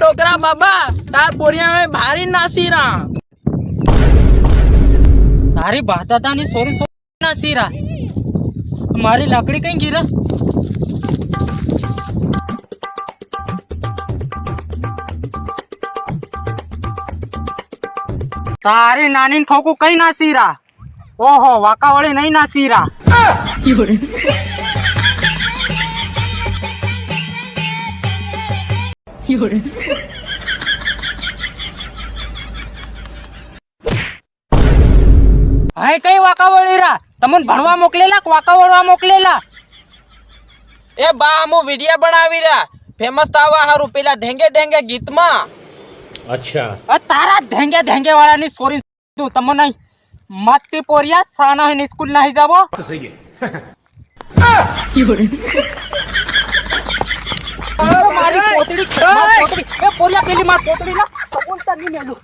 टोकरा बाबा तार पोरिया में भारी नासीरा તારી બાતાતાની સોરી ના સીરા મારી લાકડી કઈ ગીરા તારી નાની ઠોકું કઈ ના સીરા ઓહો વાકાવળી નહીં ના સીરા હાય કઈ વાકાવળી રા તમને ભણવા મોકલેલા કે વાકાવળવા મોકલેલા ए बा हम वीडियो बनावी रहा फेमस तावा हारू पेला ढेंगे ढेंगे गीत में अच्छा તારા ધેંગે ધેંગે વાળાની સોરી તું તમને મતતી પોરિયા સાના હે સ્કૂલ નહીં જાવો तो सही है મારી પોતડી એ પોરિયા પેલી માર પોતડી ના બોલતા નહીં મેલું